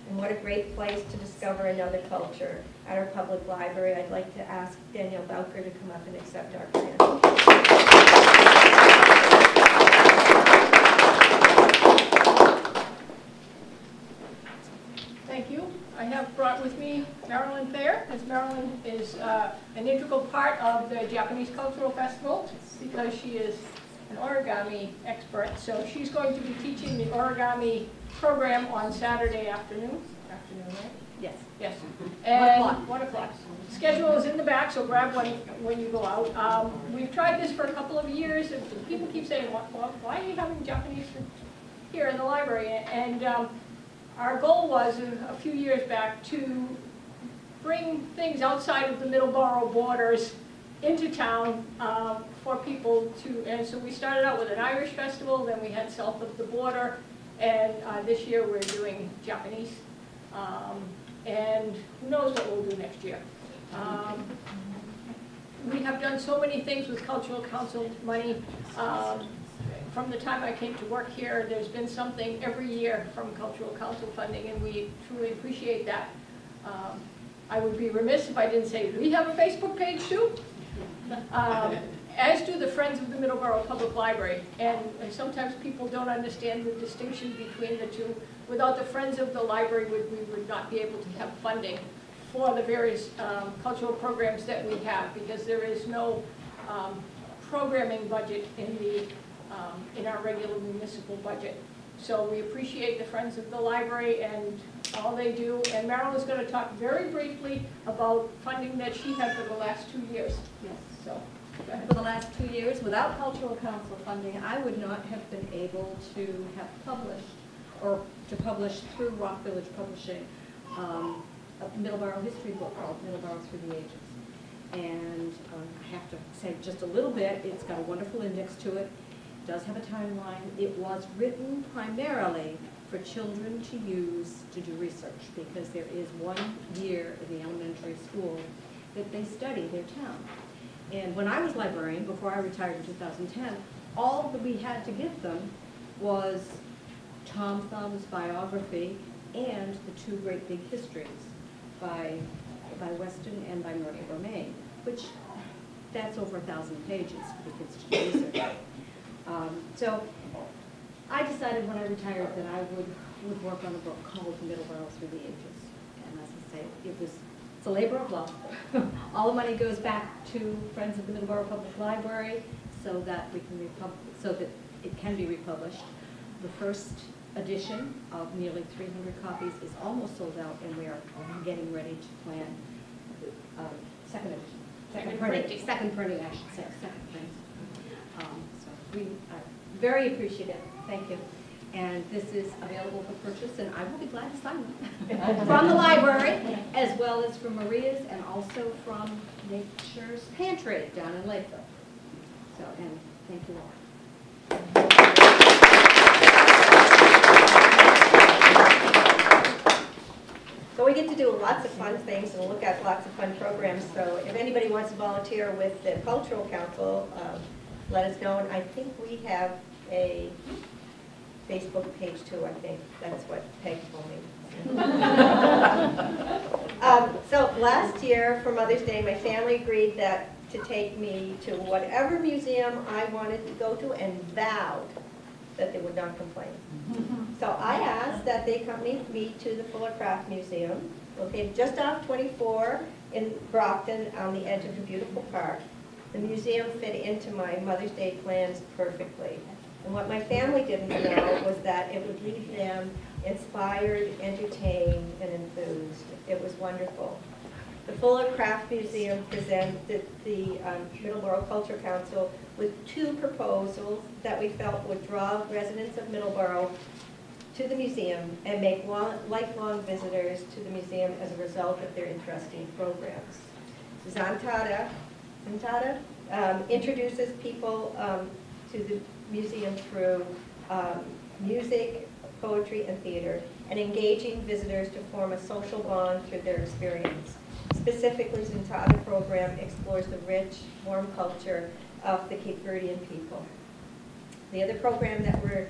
And what a great place to discover another culture at our public library. I'd like to ask Danielle Bowker to come up and accept our grant. Thank you. I have brought with me Marilyn Thayer, as Marilyn is an integral part of the Japanese Cultural Festival because she is an origami expert. So she's going to be teaching the origami program on Saturday afternoon. Afternoon, right? Yes. Yes. And 1 o'clock. Schedule is in the back, so grab one when you go out. We've tried this for a couple of years, and people keep saying, well, why are you having Japanese here in the library? And our goal was a few years back to bring things outside of the Middleborough borders into town for people to, and so we started out with an Irish festival, then we had south of the border, and this year we're doing Japanese. And who knows what we'll do next year. We have done so many things with Cultural Council money. From the time I came to work here, there's been something every year from Cultural Council funding, and we truly appreciate that. I would be remiss if I didn't say, we have a Facebook page too, as do the Friends of the Middleborough Public Library. And sometimes people don't understand the distinction between the two. Without the Friends of the Library, we would not be able to have funding for the various cultural programs that we have, because there is no programming budget in our regular municipal budget. So we appreciate the Friends of the Library and all they do. And Marilyn is going to talk very briefly about funding that she had for the last 2 years. Yes. So, go ahead. For the last 2 years, without Cultural Council funding, I would not have been able to have published, or to publish through Rock Village Publishing, a Middleborough history book called Middleborough Through the Ages. And I have to say just a little bit, it's got a wonderful index to it. It does have a timeline. It was written primarily for children to use to do research, because there is 1 year in the elementary school that they study their town. And when I was librarian, before I retired in 2010, all that we had to give them was Tom Thumb's biography and the 2 great big histories by Weston and by Middleborough, Maine, which that's over 1,000 pages for the kids to do research. So I decided when I retired that I would work on a book called Middleborough Through the Ages. And as I say, it's a labor of love. All the money goes back to Friends of the Middleborough Public Library so that we can it can be republished. The first edition of nearly 300 copies is almost sold out, and we are getting ready to plan second edition. Second printing, I should say, second printing. So we are very appreciative. Thank you. And this is available for purchase, and I will be glad to sign it from the library, as well as from Maria's, and also from Nature's Pantry down in Lakeville. So, and thank you all. So we get to do lots of fun things and look at lots of fun programs. So if anybody wants to volunteer with the Cultural Council, let us know. And I think we have a Facebook page too, I think. That's what Peg told me. So last year for Mother's Day, my family agreed to to take me to whatever museum I wanted to go to and vowed that they would not complain. So I asked that they accompany me to the Fuller Craft Museum, located just off 24 in Brockton on the edge of a beautiful park. The museum fit into my Mother's Day plans perfectly. And what my family didn't know was that it would leave them inspired, entertained, and enthused. It was wonderful. The Fuller Craft Museum presented the Middleborough Cultural Council with 2 proposals that we felt would draw residents of Middleborough to the museum and make lifelong visitors to the museum as a result of their interesting programs. Zantada introduces people to the museum through music, poetry, and theater, and engaging visitors to form a social bond through their experience. Specifically, Zantada program explores the rich, warm culture of the Cape Verdean people. The other program that we're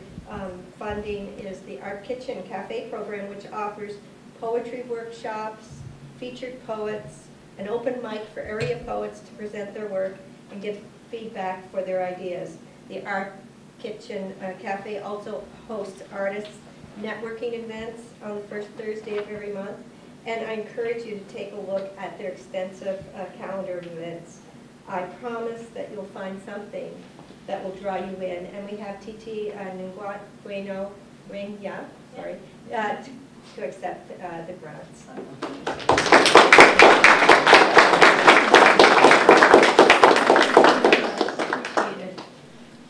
funding is the Art Kitchen Cafe program, which offers poetry workshops, featured poets, an open mic for area poets to present their work and give feedback for their ideas. The Art Kitchen Cafe also hosts artists networking events on the first Thursday of every month, and I encourage you to take a look at their extensive calendar of events. I promise that you'll find something that will draw you in, and we have Titi Ngueno Renya, sorry, to accept the grants.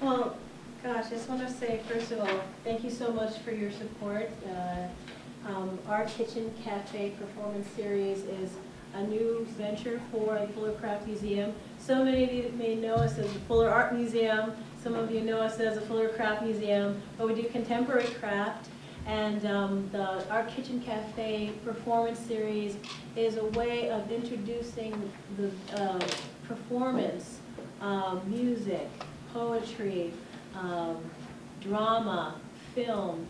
Well, gosh, I just want to say, first of all, thank you so much for your support. Our Kitchen Cafe Performance Series is a new venture for the Fuller Craft Museum. So many of you may know us as the Fuller Art Museum. Some of you know us as the Fuller Craft Museum, but we do contemporary craft. And the Art Kitchen Cafe Performance Series is a way of introducing the performance, music, poetry, drama, film,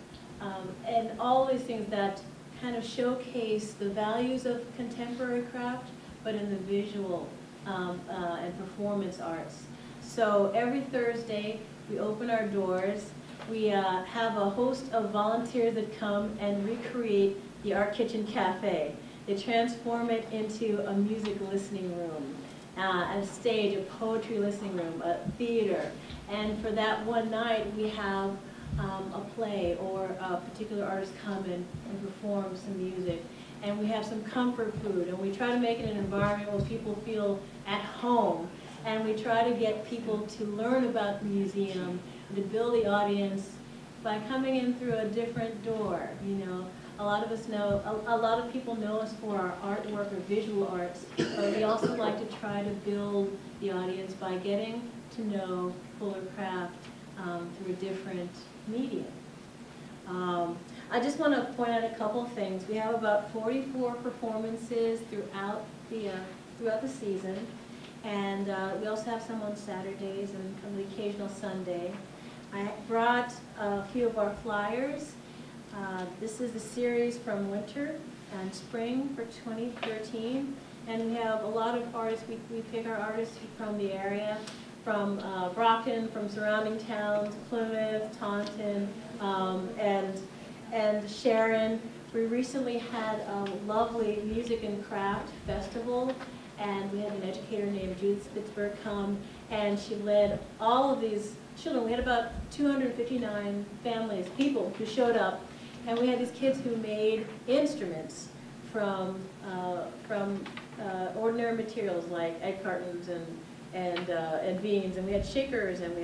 and all these things that kind of showcase the values of contemporary craft, but in the visual and performance arts. So every Thursday, we open our doors. We have a host of volunteers that come and recreate the Art Kitchen Cafe. They transform it into a music listening room, a stage, a poetry listening room, a theater. And for that one night, we have a play or a particular artist come in and perform some music. And we have some comfort food, and we try to make it an environment where people feel at home. And we try to get people to learn about the museum, to build the audience by coming in through a different door. You know, a lot of us know, a lot of people know us for our artwork or visual arts, but we also like to try to build the audience by getting to know Fuller Craft through a different medium. I just want to point out a couple of things. We have about 44 performances throughout the season, and we also have some on Saturdays and on the occasional Sunday. I brought a few of our flyers. This is the series from winter and spring for 2013, and we have a lot of artists. We pick our artists from the area, from Brockton, from surrounding towns, Plymouth, Taunton, and Sharon. We recently had a lovely music and craft festival, and we had an educator named Judith Spitzberg come, and she led all of these children. We had about 259 families, people who showed up, and we had these kids who made instruments from ordinary materials like egg cartons and beans, and we had shakers, and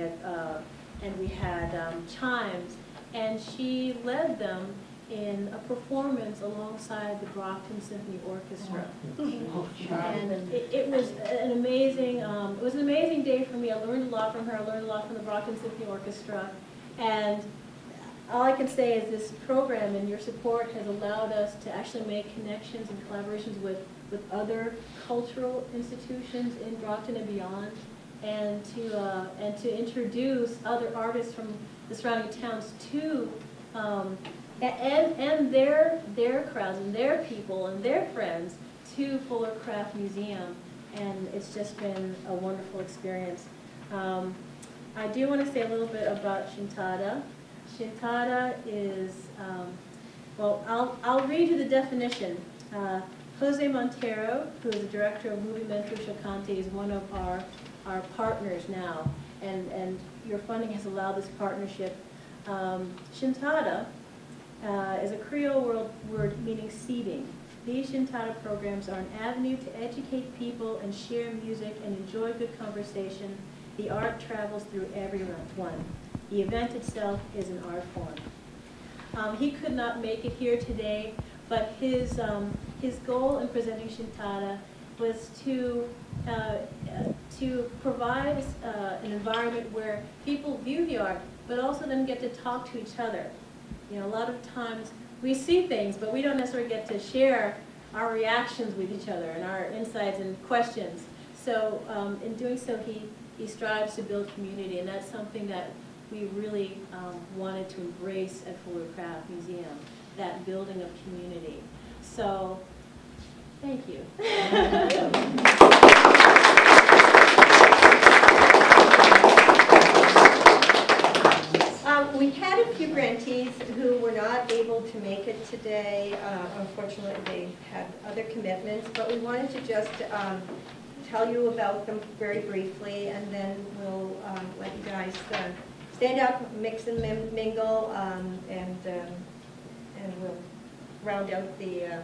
we had chimes, and she led them in a performance alongside the Brockton Symphony Orchestra. And it was an amazing day for me. I learned a lot from her. I learned a lot from the Brockton Symphony Orchestra. And all I can say is this program and your support has allowed us to actually make connections and collaborations with other cultural institutions in Brockton and beyond, and to introduce other artists from the surrounding towns to and their crowds and their people and their friends to Fuller Craft Museum. and it's just been a wonderful experience. I do want to say a little bit about Shintada. Shintada is, well, I'll read you the definition. Jose Montero, who is the director of Movimiento Chocante, is one of our partners now, and your funding has allowed this partnership. Shintada is a Creole word meaning seeding. These Shintada programs are an avenue to educate people and share music and enjoy good conversation. The art travels through everyone. The event itself is an art form. He could not make it here today, but his goal in presenting Shintada was to provide an environment where people view the art, but also then get to talk to each other. You know, a lot of times we see things, but we don't necessarily get to share our reactions with each other and our insights and questions. So in doing so, he strives to build community, and that's something that we really wanted to embrace at Fuller Craft Museum, that building of community. So, thank you. We had a few grantees who were not able to make it today. Unfortunately, they had other commitments, but we wanted to just tell you about them very briefly, and then we'll let you guys stand up, mix and mingle, and we'll round out the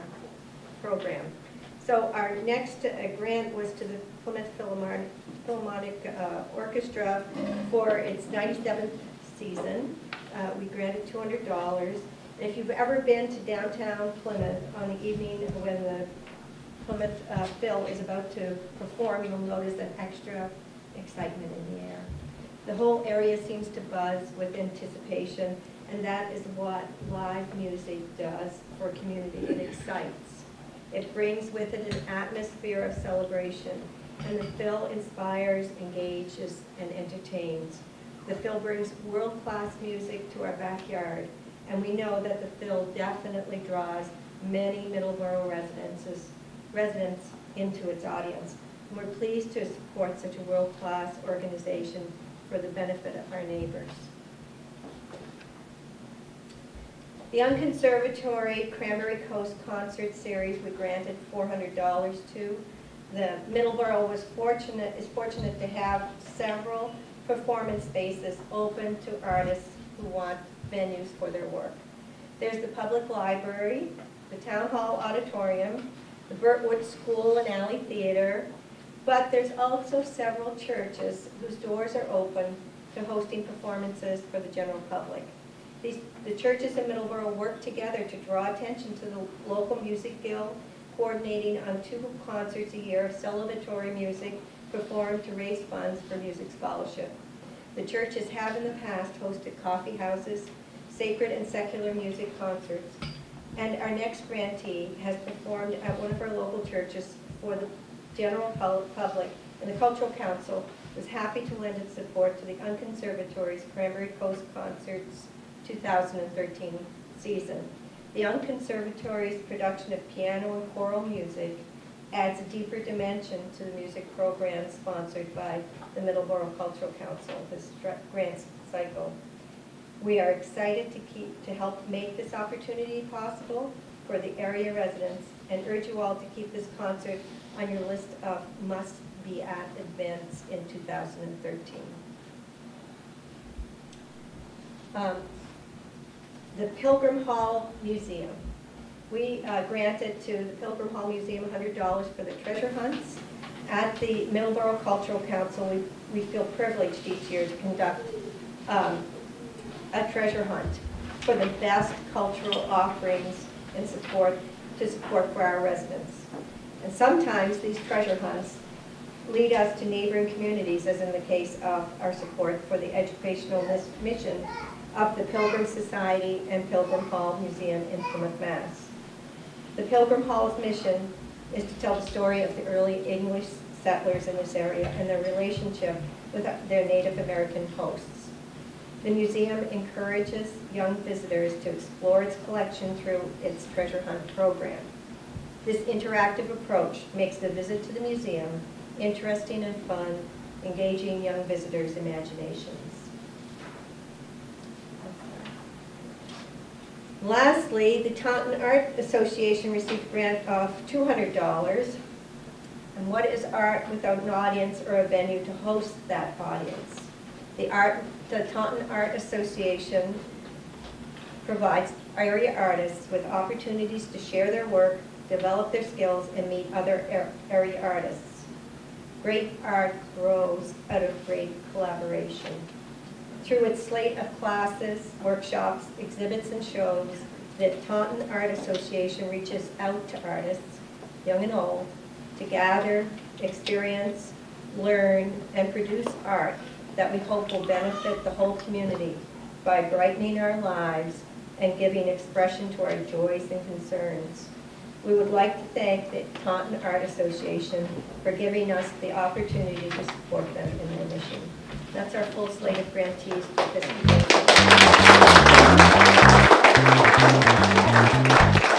program. So our next grant was to the Plymouth Philharmonic Orchestra for its 97th season. We granted $200. And if you've ever been to downtown Plymouth on the evening when the Plymouth Phil is about to perform, you'll notice an extra excitement in the air. The whole area seems to buzz with anticipation, and that is what live music does for a community. It excites. It brings with it an atmosphere of celebration, and the Phil inspires, engages, and entertains. The Phil brings world-class music to our backyard, and we know that the Phil definitely draws many Middleborough residents into its audience. And we're pleased to support such a world-class organization for the benefit of our neighbors. The Unconservatory Cranberry Coast Concert Series we granted $400 to. The Middleborough is fortunate to have several performance spaces open to artists who want venues for their work. There's the public library, the town hall auditorium, the Birtwood School and Alley Theater, but there's also several churches whose doors are open to hosting performances for the general public. The churches in Middleborough work together to draw attention to the local music guild, coordinating on 2 concerts a year of celebratory music performed to raise funds for music scholarship. The churches have in the past hosted coffee houses, sacred and secular music concerts, and our next grantee has performed at one of our local churches for the general public, and the Cultural Council was happy to lend its support to the Unconservatory's Cranberry Coast Concerts 2013 season. The Unconservatory's production of piano and choral music adds a deeper dimension to the music program sponsored by the Middleborough Cultural Council, this grant cycle. We are excited to help make this opportunity possible for the area residents and urge you all to keep this concert on your list of must-be-at events in 2013. The Pilgrim Hall Museum. We granted to the Pilgrim Hall Museum $100 for the treasure hunts. At the Middleborough Cultural Council, we feel privileged each year to conduct a treasure hunt for the best cultural offerings and support for our residents. And sometimes these treasure hunts lead us to neighboring communities, as in the case of our support for the educational mission of the Pilgrim Society and Pilgrim Hall Museum in Plymouth, Mass. The Pilgrim Hall's mission is to tell the story of the early English settlers in this area and their relationship with their Native American hosts. The museum encourages young visitors to explore its collection through its treasure hunt program. This interactive approach makes the visit to the museum interesting and fun, engaging young visitors' imaginations. Lastly, the Taunton Art Association received a grant of $200. And what is art without an audience or a venue to host that audience? The Taunton Art Association provides area artists with opportunities to share their work, develop their skills, and meet other area artists. Great art grows out of great collaboration. Through its slate of classes, workshops, exhibits, and shows, the Taunton Art Association reaches out to artists, young and old, to gather, experience, learn, and produce art that we hope will benefit the whole community by brightening our lives and giving expression to our joys and concerns. We would like to thank the Taunton Art Association for giving us the opportunity to support them in their mission. That's our full slate of grantees for this year.